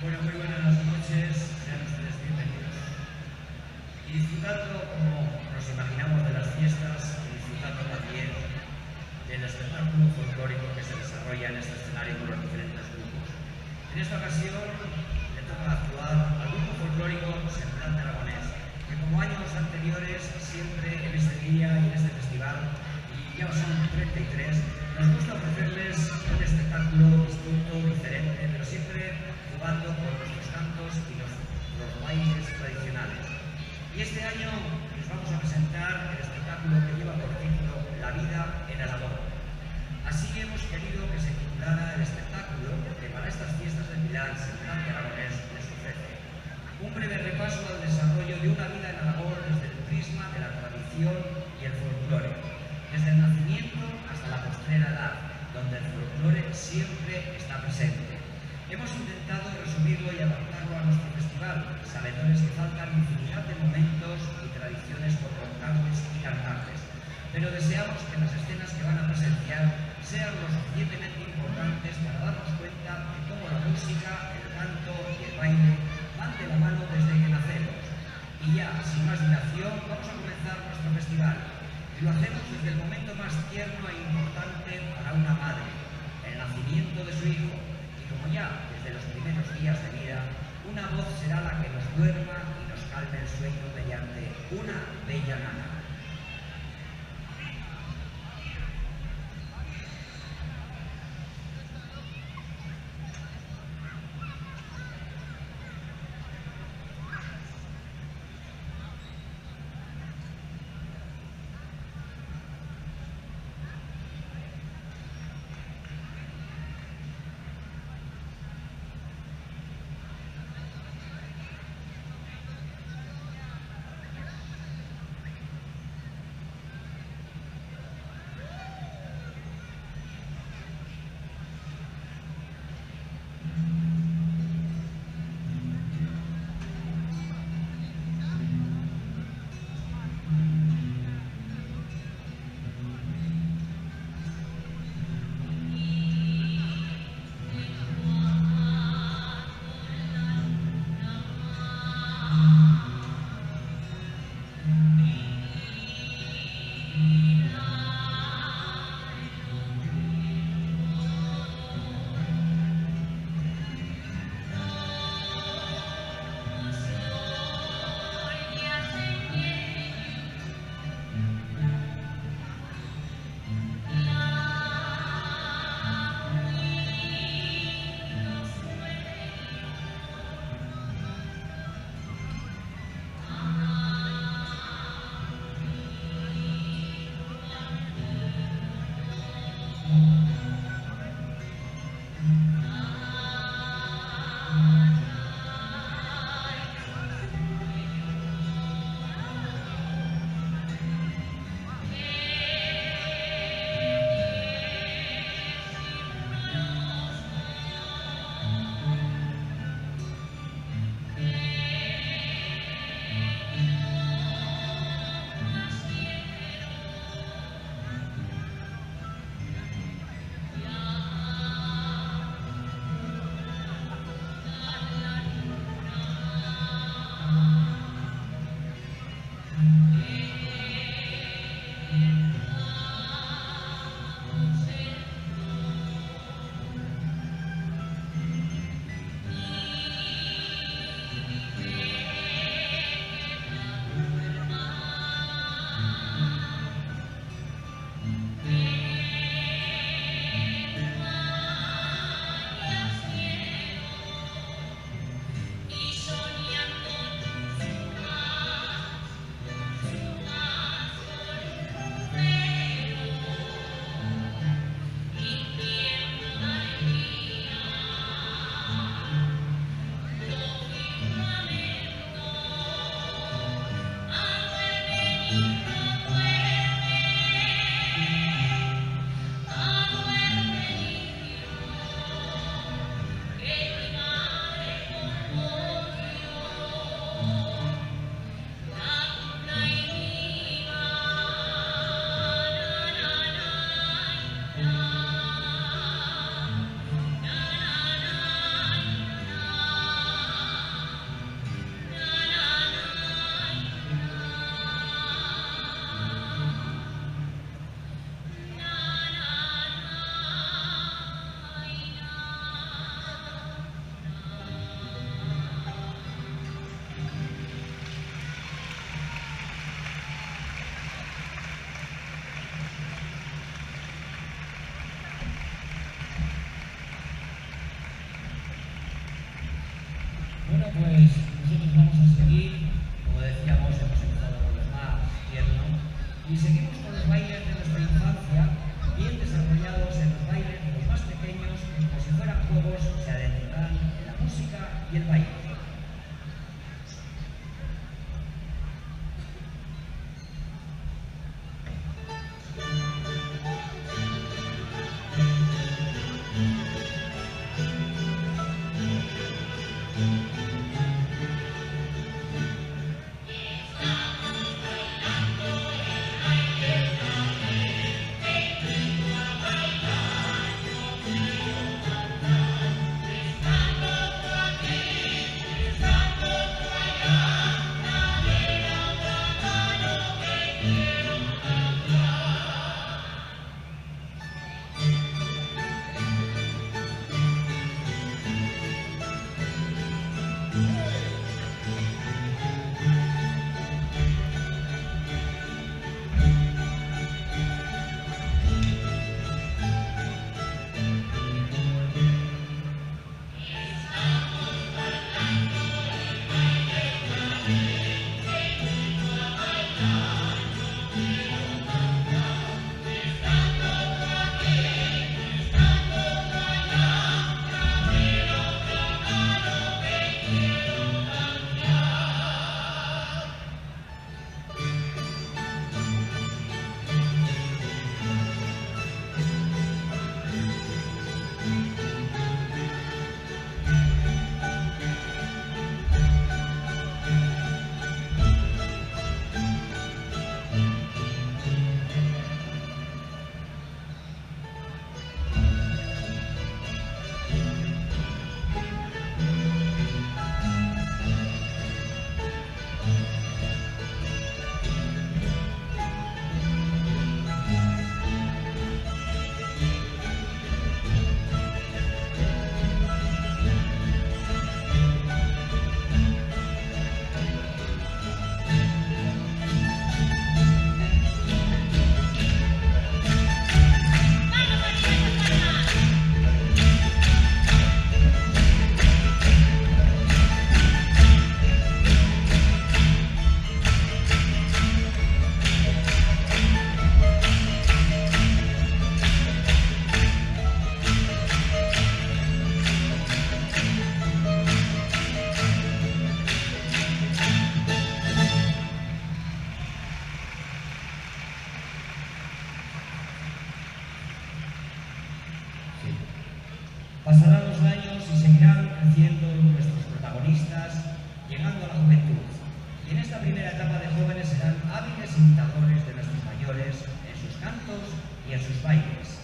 Bueno, muy buenas noches, sean ustedes bienvenidos. Y disfrutando, como nos imaginamos, de las fiestas, y disfrutando también del espectáculo folclórico que se desarrolla en este escenario con los diferentes grupos. En esta ocasión le toca actuar al grupo folclórico Semblante Aragonés, que como años anteriores, siempre en este día y en este festival, y ya son 33, nos gusta ofrecerles un espectáculo distinto, diferente, pero siempre jugando con nuestros cantos y los bailes tradicionales. Y este año les vamos a presentar el espectáculo que lleva por título La vida en Aragón. Así hemos querido que se titulara el espectáculo que para estas fiestas de Milán, Semblante Aragonés les ofrece. Un breve repaso al desarrollo de una vida en Aragón desde el prisma de la tradición y el folclore, desde el nacimiento hasta la postrera edad, donde el folclore siempre está presente. Hemos intentado resumirlo y adaptarlo a nuestro festival, sabedores que faltan infinidad de momentos y tradiciones por contarles y cantarles, pero deseamos que las escenas que van a presenciar sean lo suficientemente importantes para darnos cuenta de cómo la música, el canto y el baile van de la mano desde que nacemos. Y ya, sin más dilación, vamos a comenzar nuestro festival. Y lo hacemos desde el momento más tierno e importante para una madre, el nacimiento de su hijo. Y como ya desde los primeros días de vida, una voz será la que nos duerma y nos calme el sueño mediante una bella nana. Bueno, pues nosotros vamos a seguir, como decíamos, hemos empezado con los más tiernos y seguimos con los bailes de nuestra infancia, bien desarrollados en los bailes de los más pequeños, que como si fueran juegos se adentrarán en la música y el baile. Pasarán los años y seguirán creciendo nuestros protagonistas, llegando a la juventud. Y en esta primera etapa de jóvenes serán hábiles imitadores de nuestros mayores en sus cantos y en sus bailes.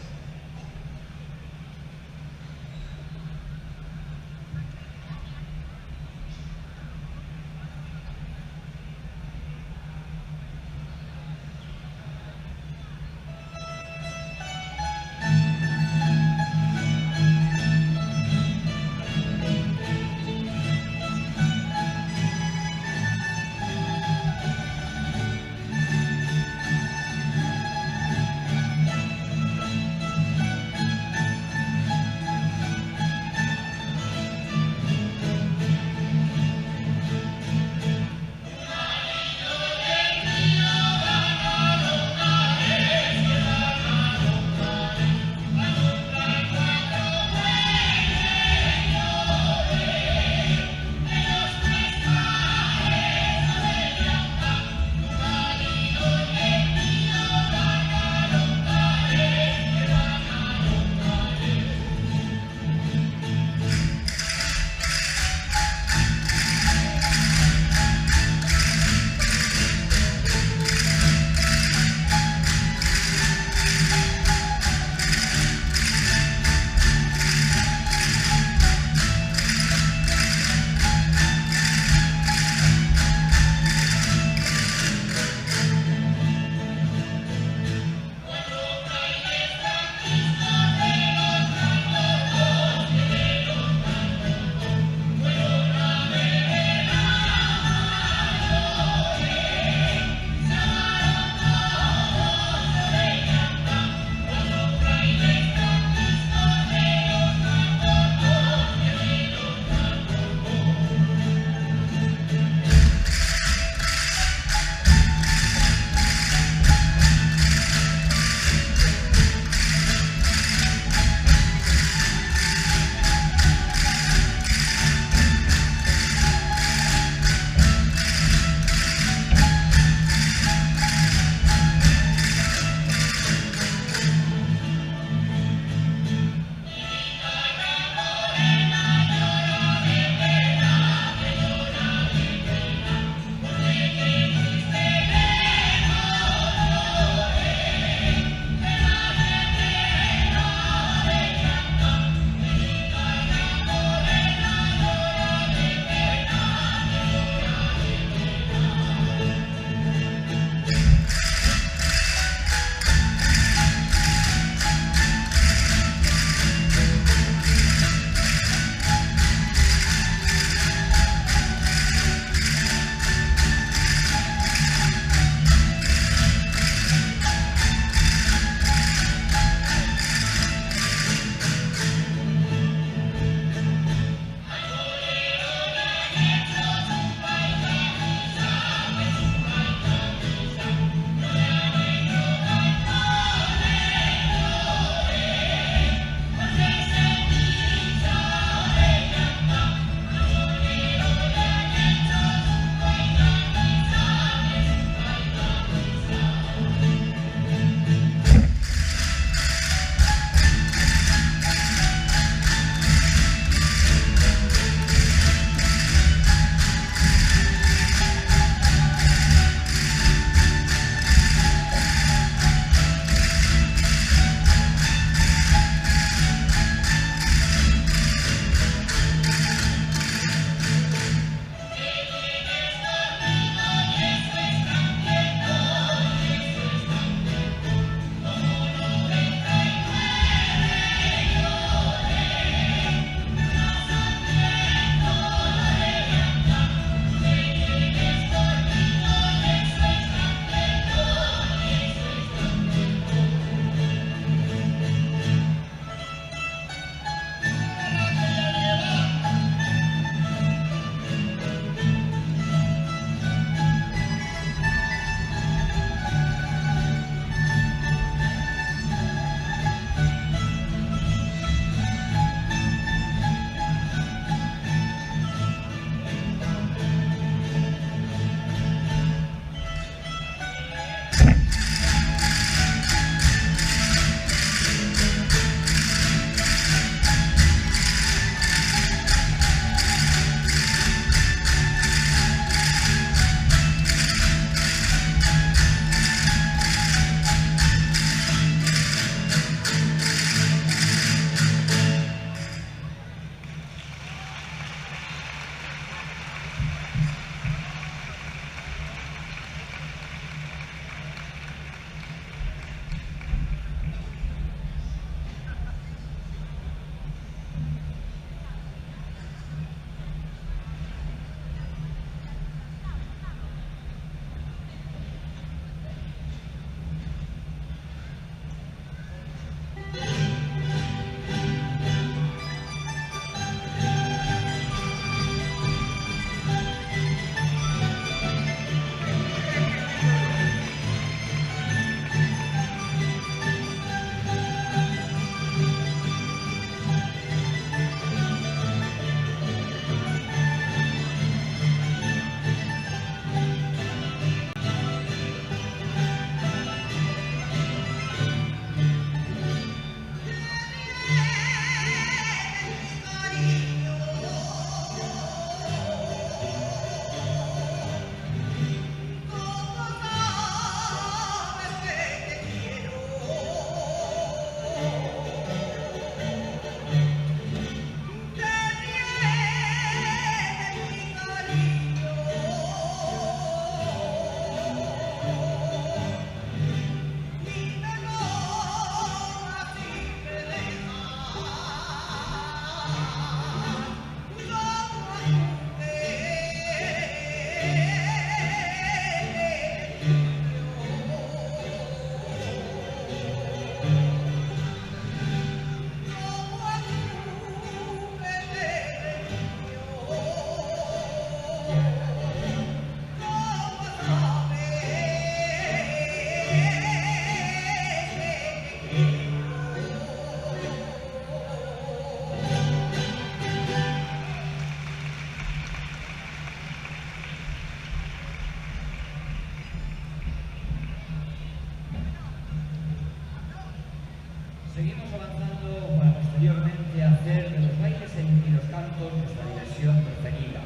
violines y los cantos nuestra diversión preferida.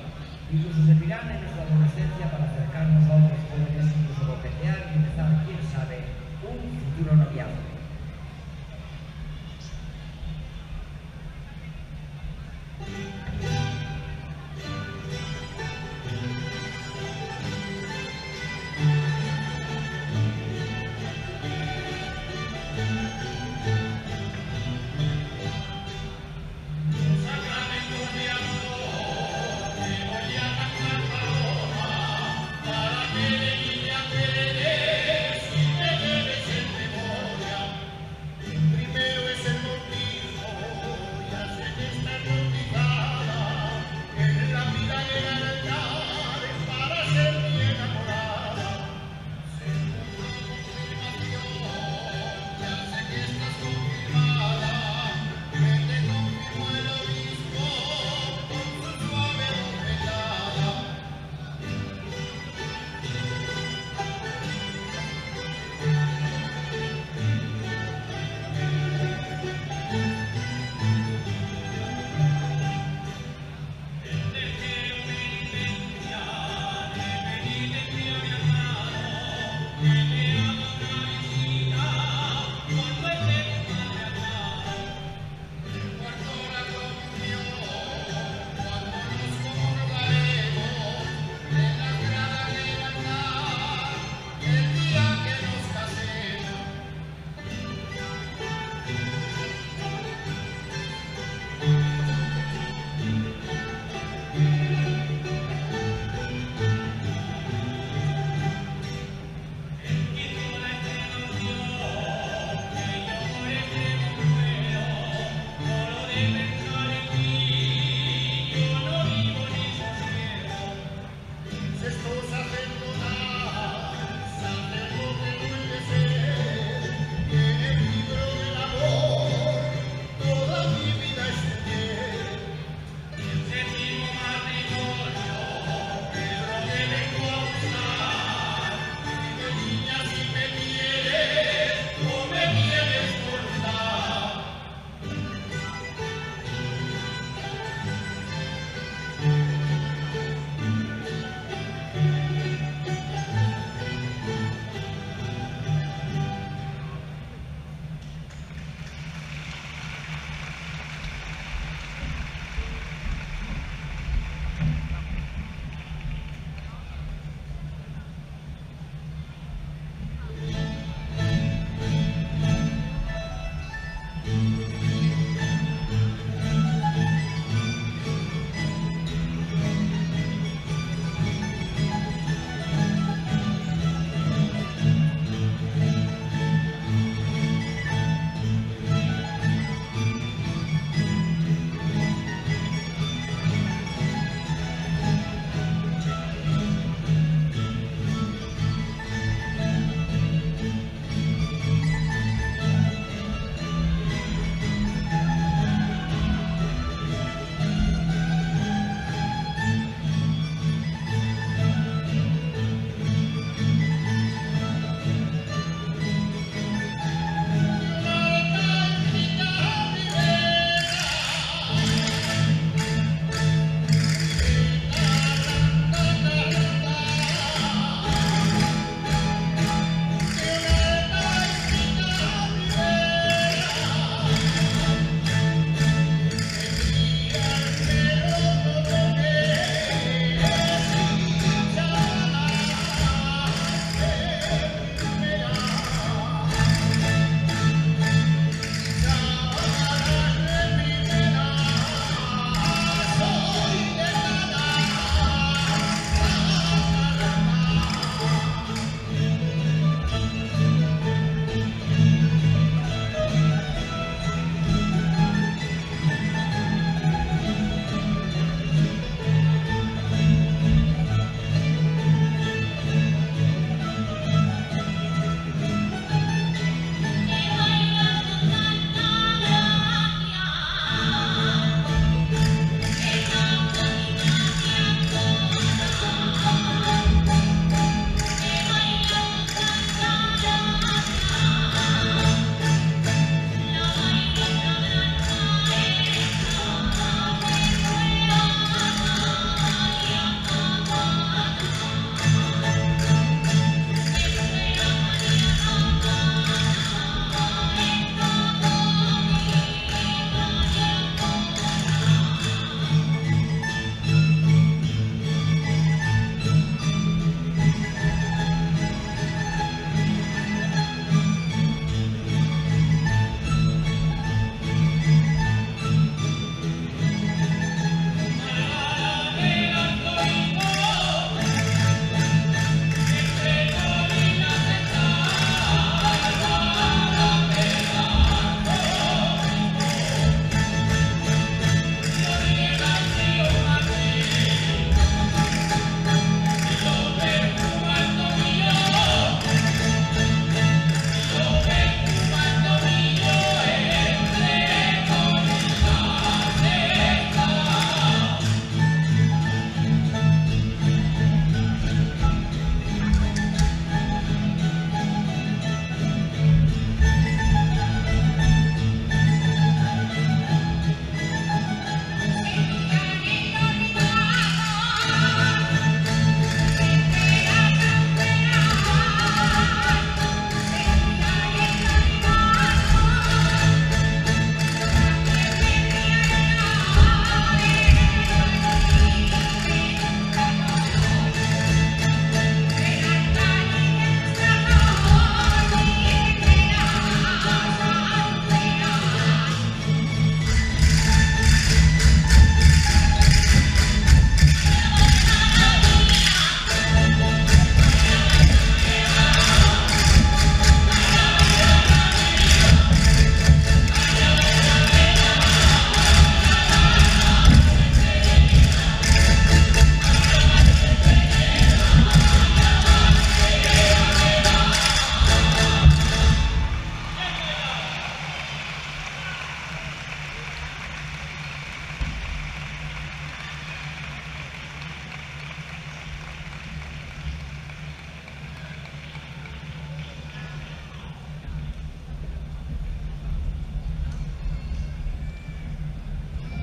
Incluso servirán en nuestra adolescencia para acercarnos a otros jóvenes, incluso coquetear y empezar, quién sabe, un futuro noviazgo.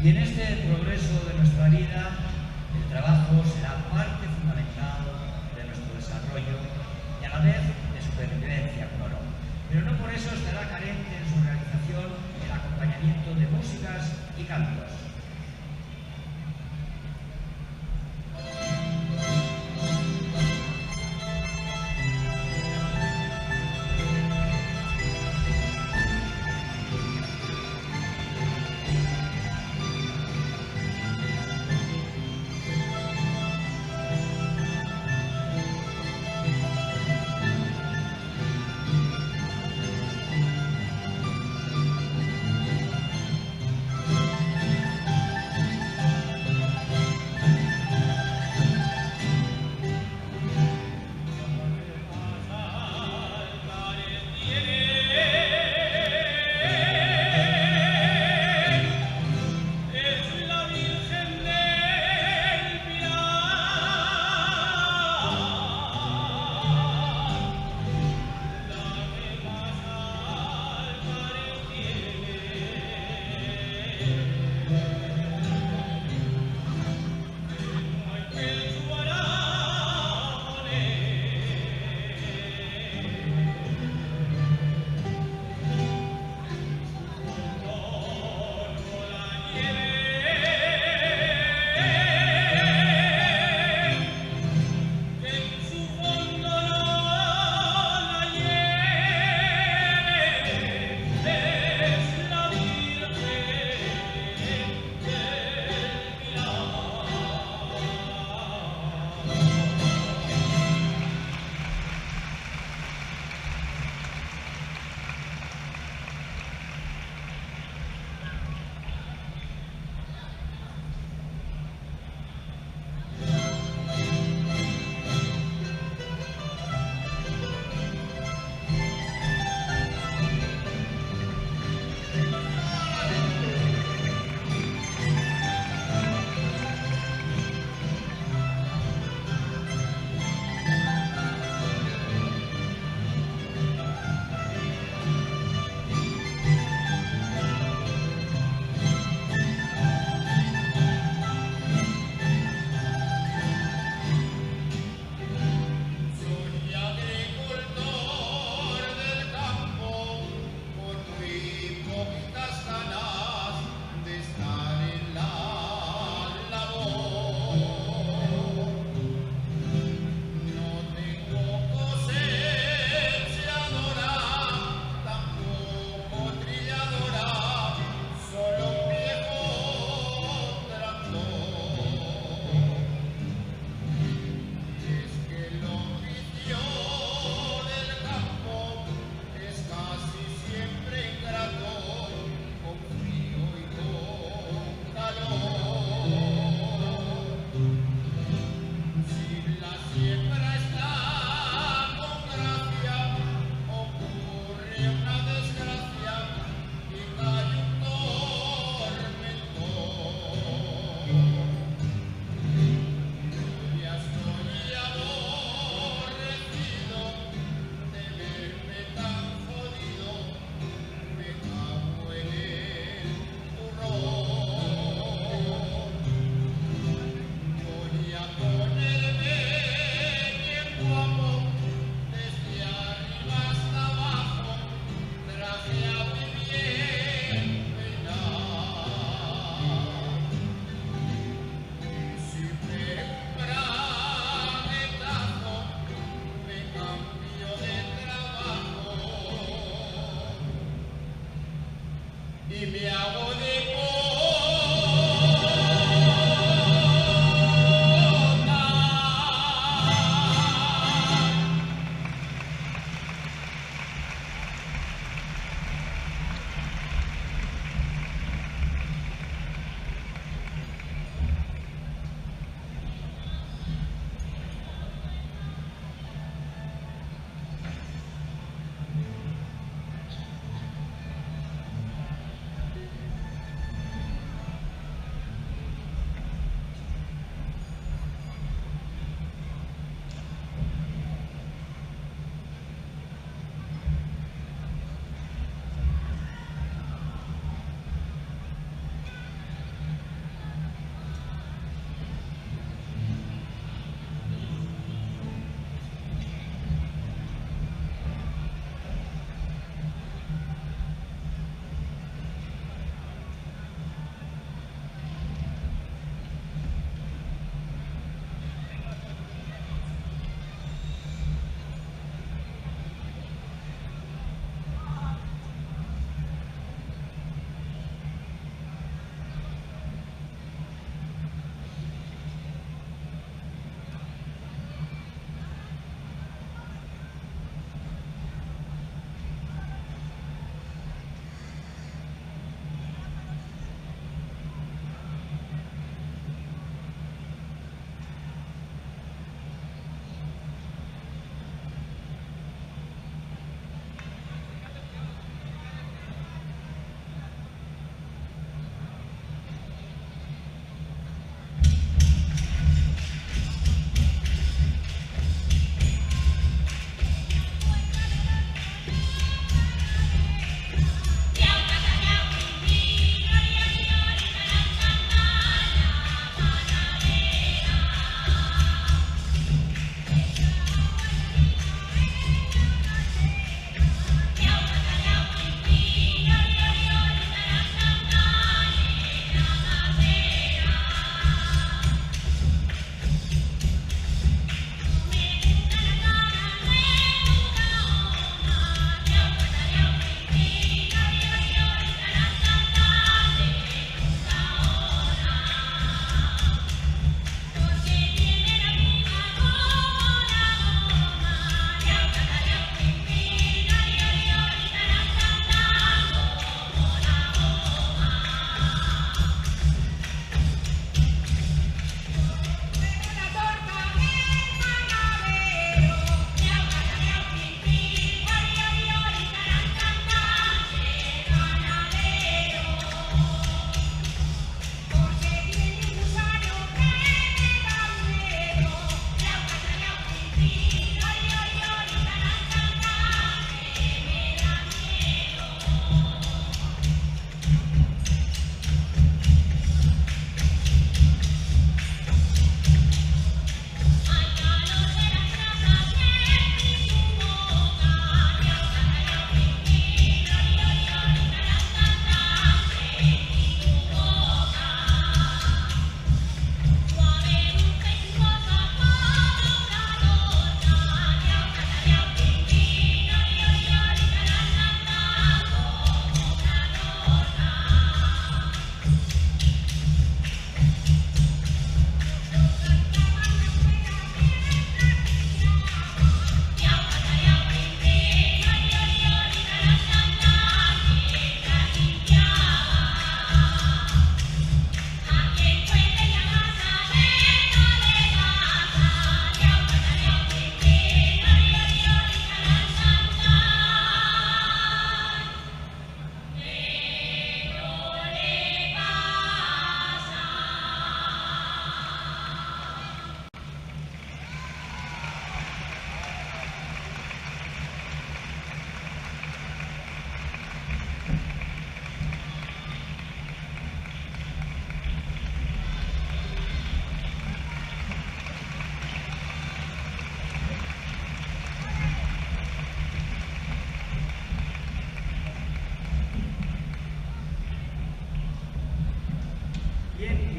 Y en este progreso de nuestra vida, el trabajo será parte fundamental de nuestro desarrollo y a la vez de supervivencia, como no. Pero no por eso estará carente en su realización el acompañamiento de músicas y cantos.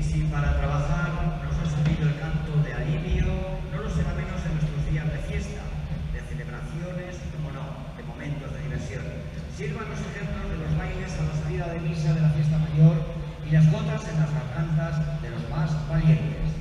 Y si para trabajar nos ha servido el canto de alivio, no lo será menos en nuestros días de fiesta, de celebraciones y, como no, de momentos de diversión. Sirvan los ejemplos de los bailes a la salida de misa de la fiesta mayor y las gotas en las gargantas de los más valientes.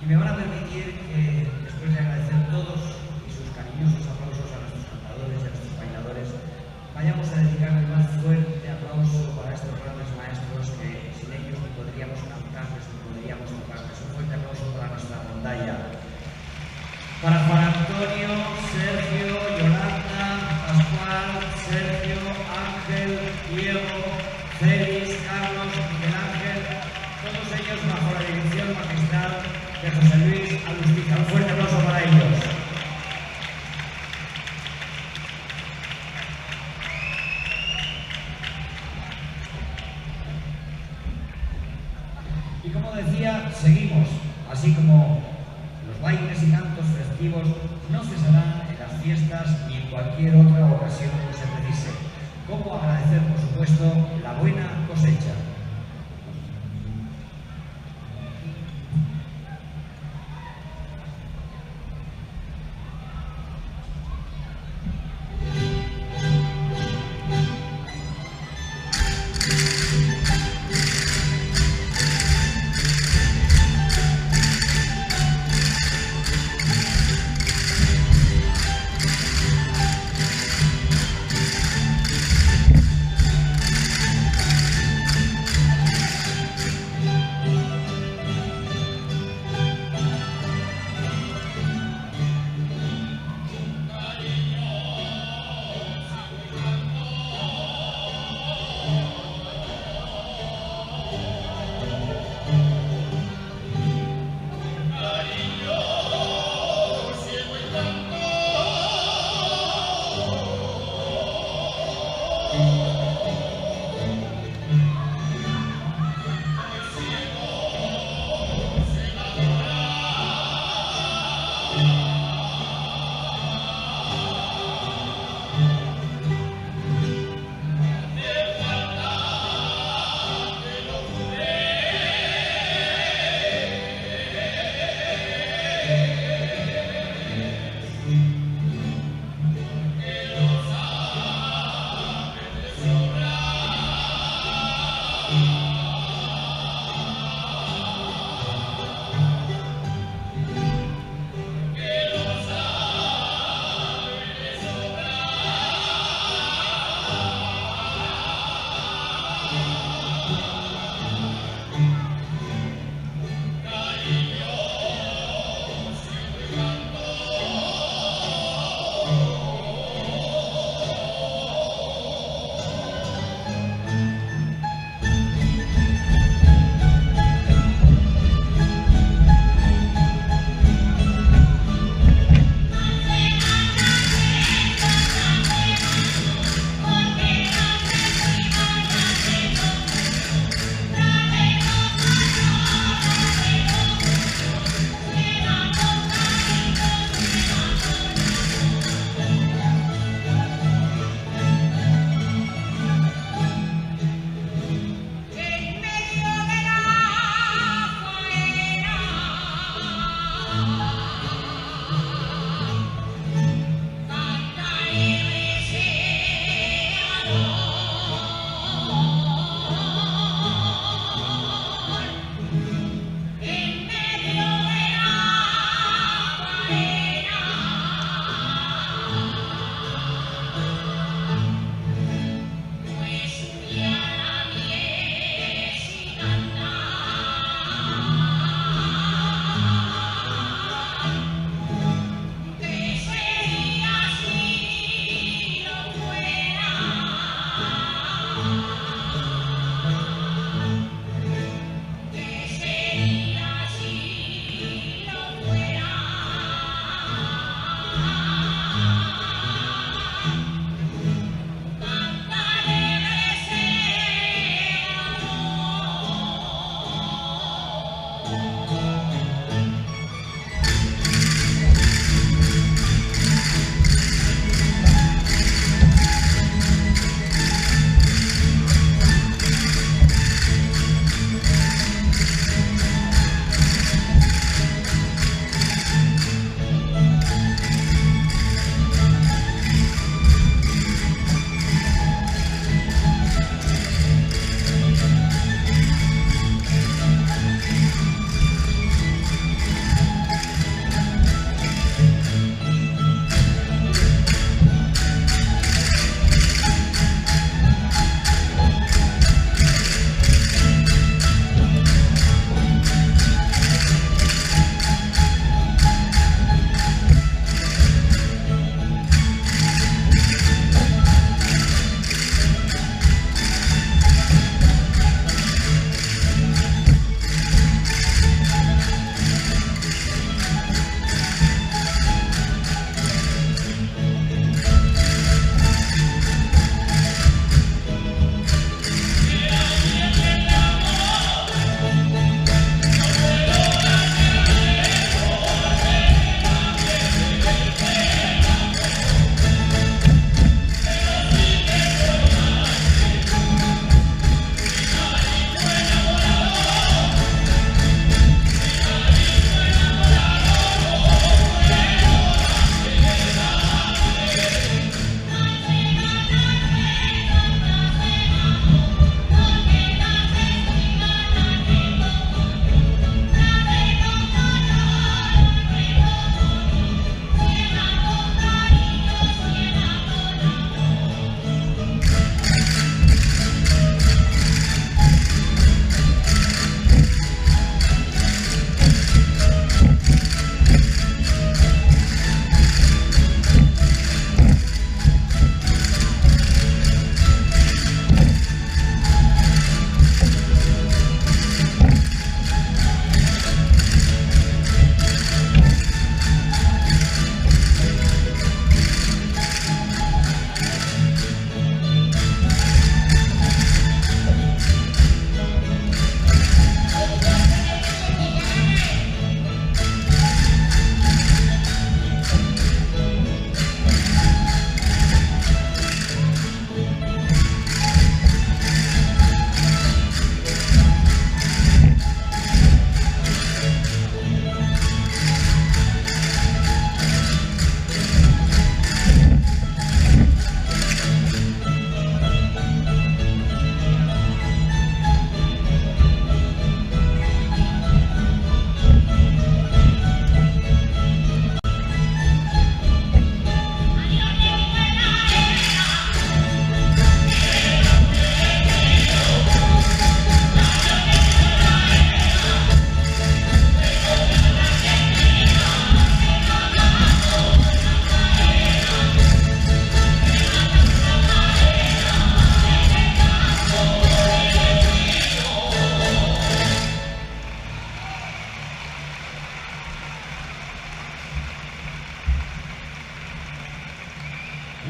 Y me van a permitir que, después de agradecer todos y sus cariñosos aplausos a nuestros cantadores y a nuestros bailadores, vayamos a dedicar el más fuerte aplauso para estos grandes maestros que sin ellos ni podríamos cantarles ni podríamos tocarles. Un fuerte aplauso para nuestra rondalla. Para Juan Antonio, Sergio, Yolanda, Pascual, Sergio, Ángel, Diego, Félix, Carlos, Miguel Ángel, todos ellos bajo la dirección magistral de José Luis Alustiza. Un fuerte aplauso para ellos. Y como decía, seguimos, así como los bailes y cantos festivos no cesarán en las fiestas ni en cualquier otra ocasión que se precise. Como agradecer, por supuesto, la buena cosecha.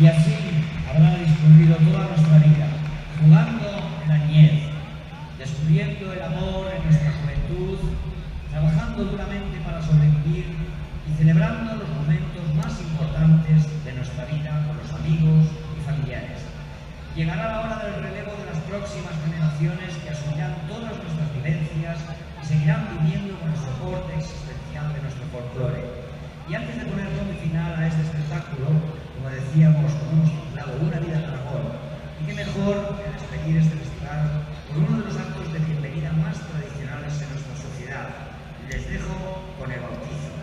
Y así habrá discurrido toda nuestra vida, jugando en la niñez, descubriendo el amor en nuestra juventud, trabajando duramente para sobrevivir y celebrando los momentos más importantes de nuestra vida con los amigos y familiares. Llegará la hora del relevo de las próximas generaciones que asumirán todas nuestras vivencias y seguirán viviendo con el soporte existencial de nuestro folclore. Y antes de poner nombre final a este espectáculo, como decíamos, como hemos titulado Una vida en Aragón, y qué mejor que despedir este festival por uno de los actos de bienvenida más tradicionales en nuestra sociedad. Les dejo con el bautizo.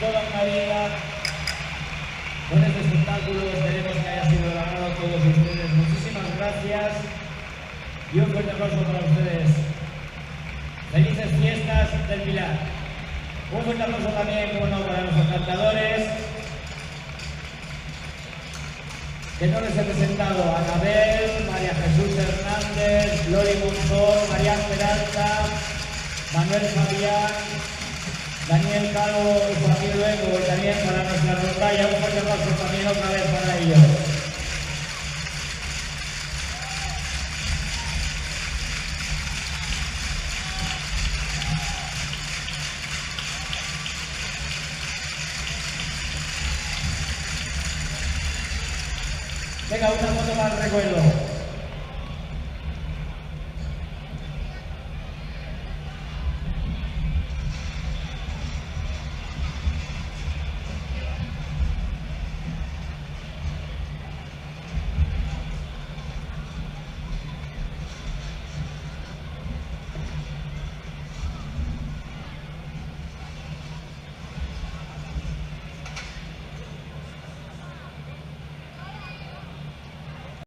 toda una vida con este espectáculo. Esperemos que haya sido de agrado a todos ustedes. Muchísimas gracias y un fuerte aplauso para ustedes. Felices fiestas del Pilar. Un fuerte aplauso también, como no, para nuestros cantadores, que no les he presentado: Anabel, María Jesús Hernández, Lori Monzón, María Peralta, Manuel Fabián, Daniel Calvo y Joaquín Luengo, y también para nuestra rondalla. Un fuerte aplauso también otra vez para ellos. Venga, una foto para el recuerdo.